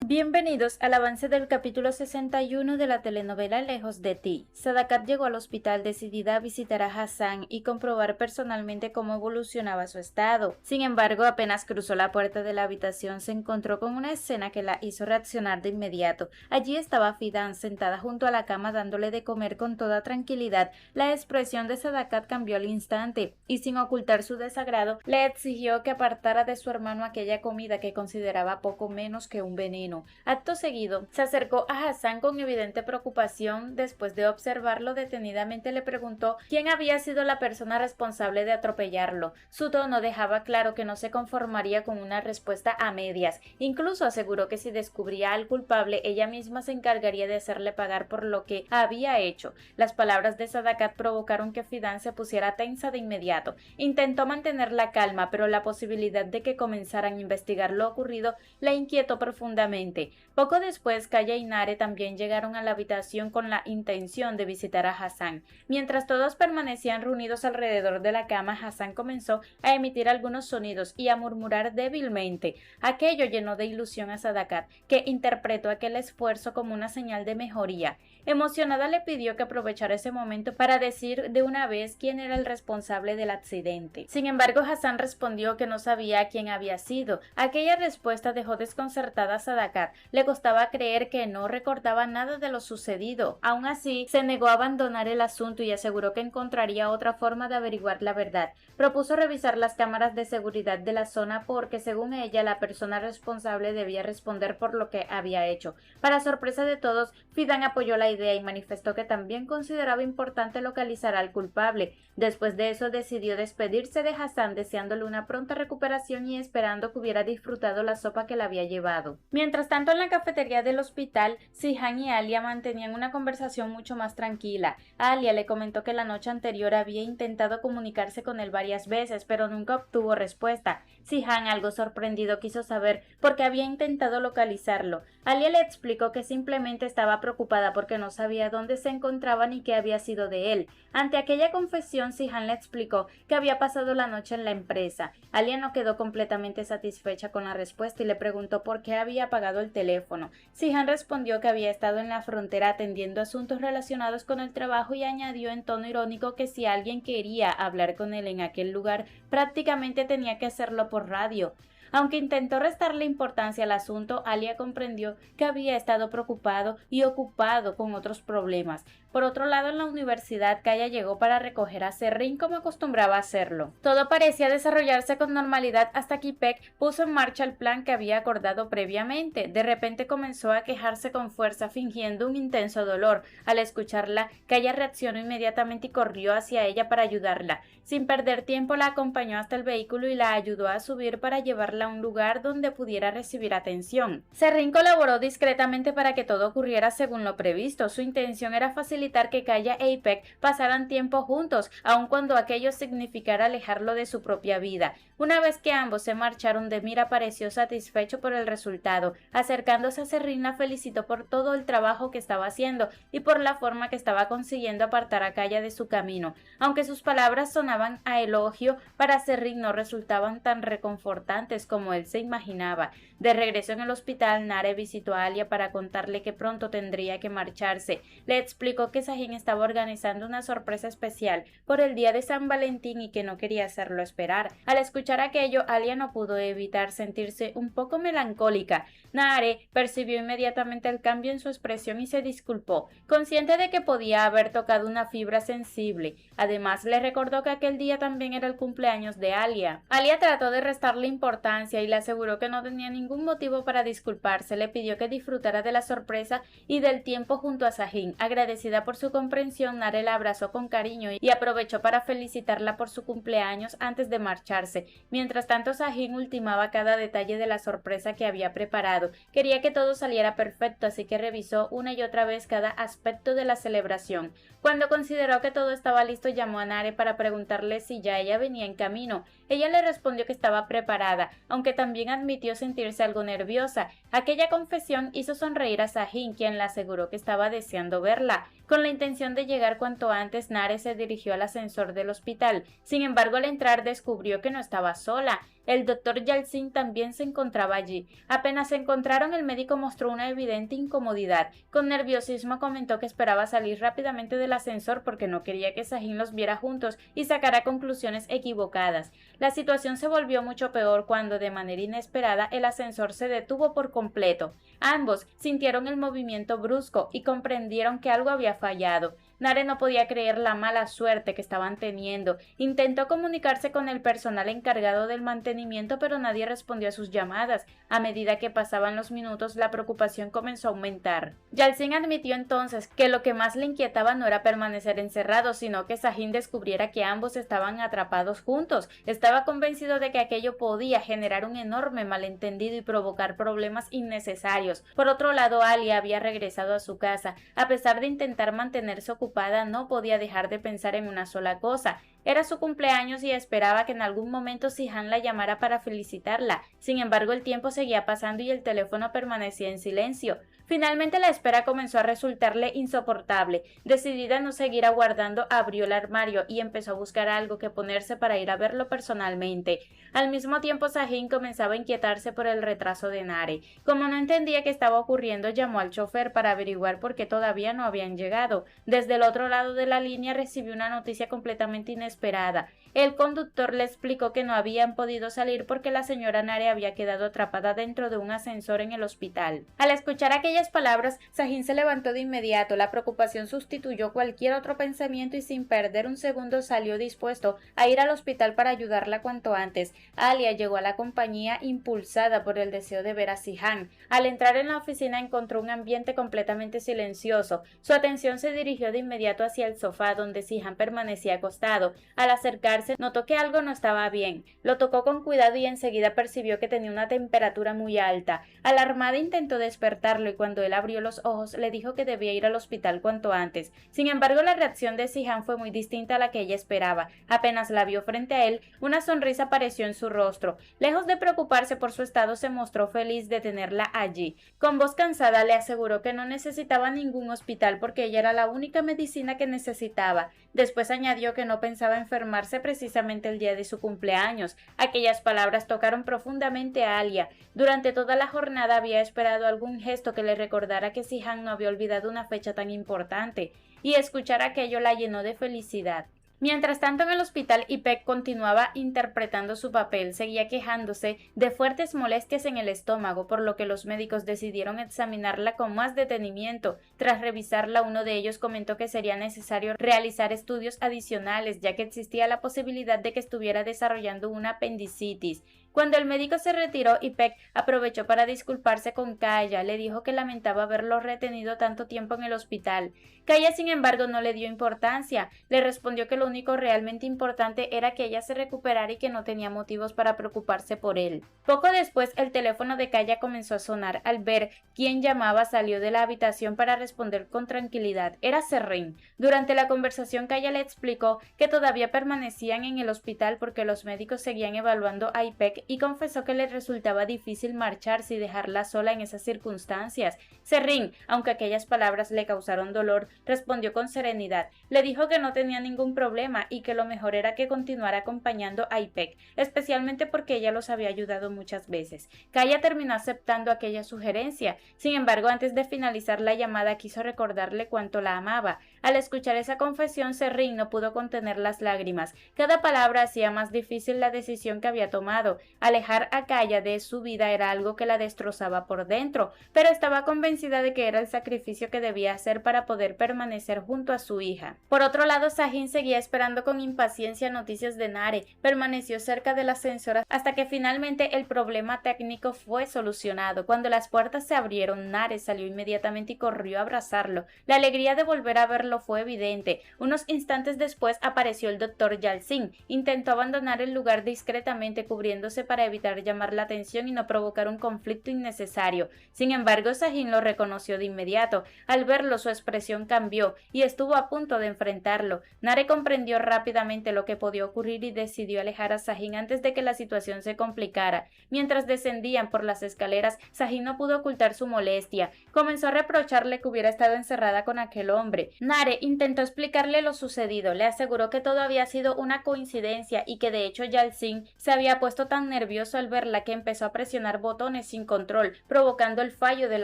Bienvenidos al avance del capítulo 61 de la telenovela Lejos de ti. Sadakat llegó al hospital decidida a visitar a Hassan y comprobar personalmente cómo evolucionaba su estado. Sin embargo, apenas cruzó la puerta de la habitación se encontró con una escena que la hizo reaccionar de inmediato. Allí estaba Fidan sentada junto a la cama dándole de comer con toda tranquilidad. La expresión de Sadakat cambió al instante y sin ocultar su desagrado le exigió que apartara de su hermano aquella comida que consideraba poco menos que un veneno. Acto seguido, se acercó a Hassan con evidente preocupación. Después de observarlo detenidamente le preguntó quién había sido la persona responsable de atropellarlo. Su tono dejaba claro que no se conformaría con una respuesta a medias. Incluso aseguró que si descubría al culpable, ella misma se encargaría de hacerle pagar por lo que había hecho. Las palabras de Sadakat provocaron que Fidan se pusiera tensa de inmediato. Intentó mantener la calma, pero la posibilidad de que comenzaran a investigar lo ocurrido la inquietó profundamente. Poco después, Kaya y Nare también llegaron a la habitación con la intención de visitar a Hassan. Mientras todos permanecían reunidos alrededor de la cama, Hassan comenzó a emitir algunos sonidos y a murmurar débilmente. Aquello llenó de ilusión a Sadakat, que interpretó aquel esfuerzo como una señal de mejoría. Emocionada le pidió que aprovechara ese momento para decir de una vez quién era el responsable del accidente. Sin embargo, Hassan respondió que no sabía quién había sido. Aquella respuesta dejó desconcertada a Sadakat. Le costaba creer que no recordaba nada de lo sucedido. Aún así, se negó a abandonar el asunto y aseguró que encontraría otra forma de averiguar la verdad. Propuso revisar las cámaras de seguridad de la zona porque, según ella, la persona responsable debía responder por lo que había hecho. Para sorpresa de todos, Fidan apoyó la idea y manifestó que también consideraba importante localizar al culpable. Después de eso decidió despedirse de Hassan deseándole una pronta recuperación y esperando que hubiera disfrutado la sopa que le había llevado. Mientras tanto, en la cafetería del hospital, Sihan y Alia mantenían una conversación mucho más tranquila. Alia le comentó que la noche anterior había intentado comunicarse con él varias veces, pero nunca obtuvo respuesta. Sihan, algo sorprendido, quiso saber por qué había intentado localizarlo. Alia le explicó que simplemente estaba preocupada porque no sabía dónde se encontraba ni qué había sido de él. Ante aquella confesión, Sihan le explicó que había pasado la noche en la empresa. Alia no quedó completamente satisfecha con la respuesta y le preguntó por qué había apagado el teléfono. Sihan respondió que había estado en la frontera atendiendo asuntos relacionados con el trabajo y añadió en tono irónico que si alguien quería hablar con él en aquel lugar, prácticamente tenía que hacerlo por radio. Aunque intentó restarle importancia al asunto, Alia comprendió que había estado preocupado y ocupado con otros problemas. Por otro lado, en la universidad, Kaya llegó para recoger a Serrín como acostumbraba a hacerlo. Todo parecía desarrollarse con normalidad hasta que Ipek puso en marcha el plan que había acordado previamente. De repente comenzó a quejarse con fuerza, fingiendo un intenso dolor. Al escucharla, Kaya reaccionó inmediatamente y corrió hacia ella para ayudarla. Sin perder tiempo, la acompañó hasta el vehículo y la ayudó a subir para llevarla a un lugar donde pudiera recibir atención. Serrín colaboró discretamente para que todo ocurriera según lo previsto. Su intención era facilitar que Kaya e Ipek pasaran tiempo juntos, aun cuando aquello significara alejarlo de su propia vida. Una vez que ambos se marcharon, Demir apareció satisfecho por el resultado. Acercándose a Serrín, la felicitó por todo el trabajo que estaba haciendo y por la forma que estaba consiguiendo apartar a Kaya de su camino. Aunque sus palabras sonaban a elogio, para Serrín no resultaban tan reconfortantes como él se imaginaba. De regreso en el hospital, Nare visitó a Alia para contarle que pronto tendría que marcharse. Le explicó que Sahin estaba organizando una sorpresa especial por el día de San Valentín y que no quería hacerlo esperar. Al escuchar aquello, Alia no pudo evitar sentirse un poco melancólica. Nare percibió inmediatamente el cambio en su expresión y se disculpó, consciente de que podía haber tocado una fibra sensible. Además, le recordó que aquel día también era el cumpleaños de Alia. Alia trató de restarle importancia y le aseguró que no tenía ningún motivo para disculparse. Le pidió que disfrutara de la sorpresa y del tiempo junto a Sahin. Agradecida por su comprensión, Nare la abrazó con cariño y aprovechó para felicitarla por su cumpleaños antes de marcharse. Mientras tanto, Sahin ultimaba cada detalle de la sorpresa que había preparado. Quería que todo saliera perfecto, así que revisó una y otra vez cada aspecto de la celebración. Cuando consideró que todo estaba listo, llamó a Nare para preguntarle si ya ella venía en camino. Ella le respondió que estaba preparada, aunque también admitió sentirse algo nerviosa. Aquella confesión hizo sonreír a Sajin, quien le aseguró que estaba deseando verla. Con la intención de llegar cuanto antes, Nare se dirigió al ascensor del hospital. Sin embargo, al entrar descubrió que no estaba sola. El doctor Yalcin también se encontraba allí. Apenas se encontraron, el médico mostró una evidente incomodidad. Con nerviosismo comentó que esperaba salir rápidamente del ascensor porque no quería que Sajin los viera juntos y sacara conclusiones equivocadas. La situación se volvió mucho peor cuando, de manera inesperada, el ascensor se detuvo por completo. Ambos sintieron el movimiento brusco y comprendieron que algo había fallado. Nare no podía creer la mala suerte que estaban teniendo. Intentó comunicarse con el personal encargado del mantenimiento, pero nadie respondió a sus llamadas. A medida que pasaban los minutos, la preocupación comenzó a aumentar. Yalcin admitió entonces que lo que más le inquietaba no era permanecer encerrado, sino que Sajin descubriera que ambos estaban atrapados juntos. Estaba convencido de que aquello podía generar un enorme malentendido y provocar problemas innecesarios. Por otro lado, Alia había regresado a su casa. A pesar de intentar mantenerse ocupada, no podía dejar de pensar en una sola cosa. Era su cumpleaños y esperaba que en algún momento Si-han la llamara para felicitarla. Sin embargo, el tiempo seguía pasando y el teléfono permanecía en silencio. Finalmente la espera comenzó a resultarle insoportable. Decidida a no seguir aguardando, abrió el armario y empezó a buscar algo que ponerse para ir a verlo personalmente. Al mismo tiempo, Sajin comenzaba a inquietarse por el retraso de Nare. Como no entendía qué estaba ocurriendo, llamó al chofer para averiguar por qué todavía no habían llegado. Desde el otro lado de la línea recibió una noticia completamente inesperada. El conductor le explicó que no habían podido salir porque la señora Nare había quedado atrapada dentro de un ascensor en el hospital. Al escuchar aquellas palabras, Sajin se levantó de inmediato. La preocupación sustituyó cualquier otro pensamiento y sin perder un segundo salió dispuesto a ir al hospital para ayudarla cuanto antes. Alia llegó a la compañía impulsada por el deseo de ver a Si-han. Al entrar en la oficina encontró un ambiente completamente silencioso. Su atención se dirigió de inmediato hacia el sofá donde Si-han permanecía acostado. Al acercarse, notó que algo no estaba bien. Lo tocó con cuidado y enseguida percibió que tenía una temperatura muy alta. Alarmada intentó despertarlo y cuando él abrió los ojos le dijo que debía ir al hospital cuanto antes. Sin embargo, la reacción de Si-han fue muy distinta a la que ella esperaba. Apenas la vio frente a él, una sonrisa apareció en su rostro. Lejos de preocuparse por su estado, se mostró feliz de tenerla allí. Con voz cansada le aseguró que no necesitaba ningún hospital porque ella era la única medicina que necesitaba. Después añadió que no pensaba enfermarse precisamente el día de su cumpleaños. Aquellas palabras tocaron profundamente a Alia. Durante toda la jornada había esperado algún gesto que le recordara que Si-han no había olvidado una fecha tan importante, y escuchar aquello la llenó de felicidad. Mientras tanto, en el hospital, Ipek continuaba interpretando su papel. Seguía quejándose de fuertes molestias en el estómago, por lo que los médicos decidieron examinarla con más detenimiento. Tras revisarla, uno de ellos comentó que sería necesario realizar estudios adicionales, ya que existía la posibilidad de que estuviera desarrollando una apendicitis. Cuando el médico se retiró, Ipek aprovechó para disculparse con Kaya. Le dijo que lamentaba haberlo retenido tanto tiempo en el hospital. Kaya, sin embargo, no le dio importancia. Le respondió que lo único realmente importante era que ella se recuperara y que no tenía motivos para preocuparse por él. Poco después, el teléfono de Kaya comenzó a sonar. Al ver quién llamaba, salió de la habitación para responder con tranquilidad. Era Serrin. Durante la conversación, Kaya le explicó que todavía permanecían en el hospital porque los médicos seguían evaluando a Ipek y confesó que le resultaba difícil marcharse y dejarla sola en esas circunstancias. Serrin, aunque aquellas palabras le causaron dolor, respondió con serenidad. Le dijo que no tenía ningún problema y que lo mejor era que continuara acompañando a Ipek, especialmente porque ella los había ayudado muchas veces. Kaya terminó aceptando aquella sugerencia. Sin embargo, antes de finalizar la llamada quiso recordarle cuánto la amaba. Al escuchar esa confesión, Serrin no pudo contener las lágrimas. Cada palabra hacía más difícil la decisión que había tomado. Alejar a Kaya de su vida era algo que la destrozaba por dentro, pero estaba convencida de que era el sacrificio que debía hacer para poder permanecer junto a su hija. Por otro lado, Sajin seguía esperando con impaciencia noticias de Nare. Permaneció cerca del ascensor hasta que finalmente el problema técnico fue solucionado. Cuando las puertas se abrieron, Nare salió inmediatamente y corrió a abrazarlo. La alegría de volver a verlo hacerlo fue evidente. Unos instantes después apareció el doctor Yalcin. Intentó abandonar el lugar discretamente, cubriéndose para evitar llamar la atención y no provocar un conflicto innecesario. Sin embargo, Sahin lo reconoció de inmediato. Al verlo, su expresión cambió y estuvo a punto de enfrentarlo. Nare comprendió rápidamente lo que podía ocurrir y decidió alejar a Sahin antes de que la situación se complicara. Mientras descendían por las escaleras, Sahin no pudo ocultar su molestia. Comenzó a reprocharle que hubiera estado encerrada con aquel hombre. Nare intentó explicarle lo sucedido, le aseguró que todo había sido una coincidencia y que de hecho Yalcin se había puesto tan nervioso al verla que empezó a presionar botones sin control, provocando el fallo del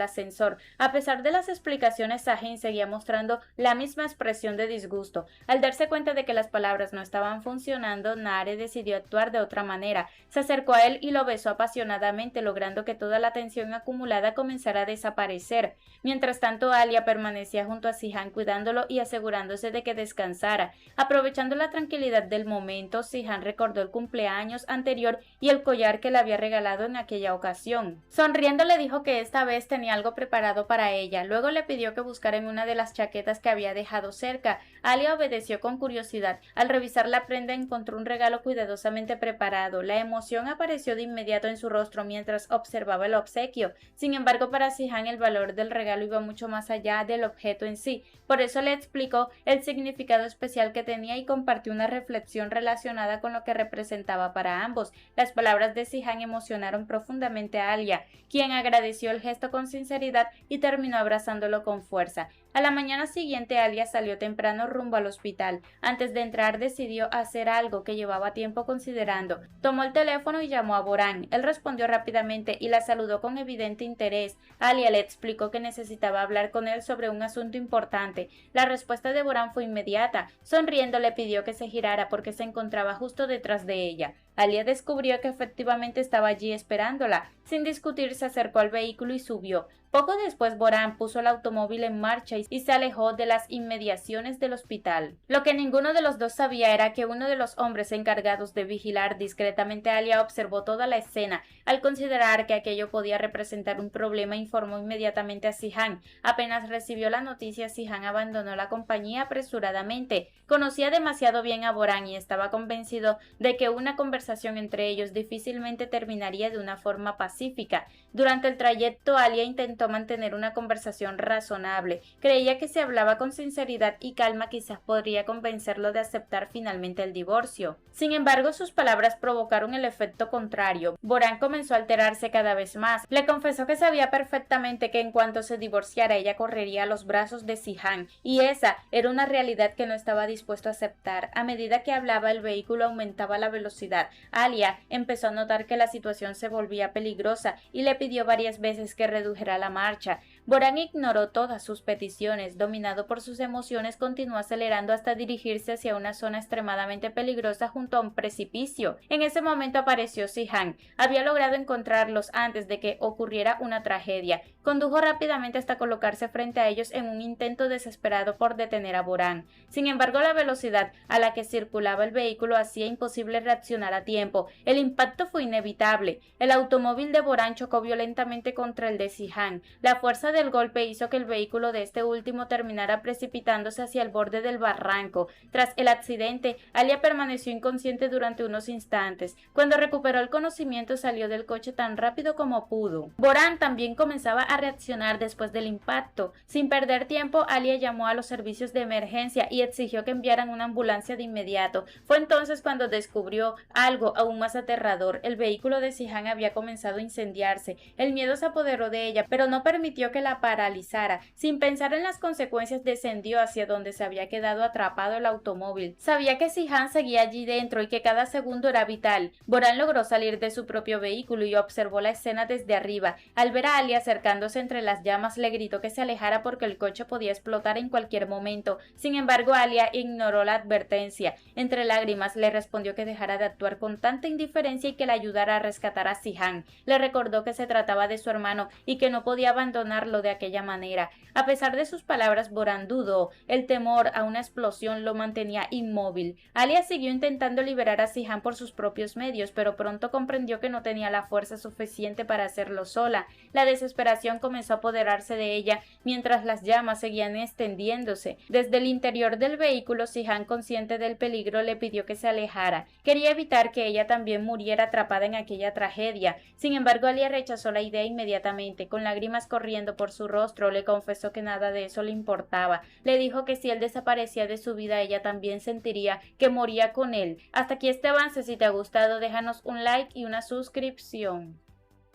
ascensor. A pesar de las explicaciones, Sahin seguía mostrando la misma expresión de disgusto. Al darse cuenta de que las palabras no estaban funcionando, Nare decidió actuar de otra manera. Se acercó a él y lo besó apasionadamente, logrando que toda la tensión acumulada comenzara a desaparecer. Mientras tanto, Alia permanecía junto a Sihan cuidándolo y asegurándose de que descansara. Aprovechando la tranquilidad del momento, Sihan recordó el cumpleaños anterior y el collar que le había regalado en aquella ocasión. Sonriendo le dijo que esta vez tenía algo preparado para ella. Luego le pidió que buscara en una de las chaquetas que había dejado cerca. Alia obedeció con curiosidad. Al revisar la prenda encontró un regalo cuidadosamente preparado. La emoción apareció de inmediato en su rostro mientras observaba el obsequio. Sin embargo, para Sihan el valor del regalo iba mucho más allá del objeto en sí. Por eso le explicó el significado especial que tenía y compartió una reflexión relacionada con lo que representaba para ambos. Las palabras de Sihan emocionaron profundamente a Alia, quien agradeció el gesto con sinceridad y terminó abrazándolo con fuerza. A la mañana siguiente, Alia salió temprano rumbo al hospital. Antes de entrar decidió hacer algo que llevaba tiempo considerando. Tomó el teléfono y llamó a Boran. Él respondió rápidamente y la saludó con evidente interés. Alia le explicó que necesitaba hablar con él sobre un asunto importante. La respuesta de Boran fue inmediata. Sonriendo le pidió que se girara porque se encontraba justo detrás de ella. Alia descubrió que efectivamente estaba allí esperándola. Sin discutir, se acercó al vehículo y subió. Poco después, Boran puso el automóvil en marcha y se alejó de las inmediaciones del hospital. Lo que ninguno de los dos sabía era que uno de los hombres encargados de vigilar discretamente a Alia observó toda la escena. Al considerar que aquello podía representar un problema, informó inmediatamente a Sihan. Apenas recibió la noticia, Sihan abandonó la compañía apresuradamente. Conocía demasiado bien a Boran y estaba convencido de que una conversación entre ellos difícilmente terminaría de una forma pacífica. Durante el trayecto, Alia intentó mantener una conversación razonable. Creía que si hablaba con sinceridad y calma quizás podría convencerlo de aceptar finalmente el divorcio. Sin embargo, sus palabras provocaron el efecto contrario. Boran comenzó a alterarse cada vez más. Le confesó que sabía perfectamente que en cuanto se divorciara ella correría a los brazos de Sihan, y esa era una realidad que no estaba dispuesto a aceptar. A medida que hablaba, el vehículo aumentaba la velocidad. Alia empezó a notar que la situación se volvía peligrosa y le pidió varias veces que redujera la marcha. Boran ignoró todas sus peticiones. Dominado por sus emociones, continuó acelerando hasta dirigirse hacia una zona extremadamente peligrosa junto a un precipicio. En ese momento apareció Sihan. Había logrado encontrarlos antes de que ocurriera una tragedia. Condujo rápidamente hasta colocarse frente a ellos en un intento desesperado por detener a Boran. Sin embargo, la velocidad a la que circulaba el vehículo hacía imposible reaccionar a tiempo. El impacto fue inevitable. El automóvil de Boran chocó violentamente contra el de Sihan. La fuerza del golpe hizo que el vehículo de este último terminara precipitándose hacia el borde del barranco. Tras el accidente, Alia permaneció inconsciente durante unos instantes. Cuando recuperó el conocimiento, salió del coche tan rápido como pudo. Boran también comenzaba a reaccionar después del impacto. Sin perder tiempo, Alia llamó a los servicios de emergencia y exigió que enviaran una ambulancia de inmediato. Fue entonces cuando descubrió algo aún más aterrador. El vehículo de Sihan había comenzado a incendiarse. El miedo se apoderó de ella, pero no permitió que la paralizara. Sin pensar en las consecuencias, descendió hacia donde se había quedado atrapado el automóvil. Sabía que Sihan seguía allí dentro y que cada segundo era vital. Boran logró salir de su propio vehículo y observó la escena desde arriba. Al ver a Alia acercándose entre las llamas, le gritó que se alejara porque el coche podía explotar en cualquier momento. Sin embargo, Alia ignoró la advertencia. Entre lágrimas le respondió que dejara de actuar con tanta indiferencia y que le ayudara a rescatar a Sihan. Le recordó que se trataba de su hermano y que no podía abandonarlo hacerlo de aquella manera. A pesar de sus palabras, Boran dudó. El temor a una explosión lo mantenía inmóvil. Alia siguió intentando liberar a Zihan por sus propios medios, pero pronto comprendió que no tenía la fuerza suficiente para hacerlo sola. La desesperación comenzó a apoderarse de ella mientras las llamas seguían extendiéndose. Desde el interior del vehículo, Zihan, consciente del peligro, le pidió que se alejara. Quería evitar que ella también muriera atrapada en aquella tragedia. Sin embargo, Alia rechazó la idea inmediatamente. Con lágrimas corriendo por su rostro, le confesó que nada de eso le importaba. Le dijo que si él desaparecía de su vida, ella también sentiría que moría con él. Hasta aquí este avance. Si te ha gustado, déjanos un like y una suscripción.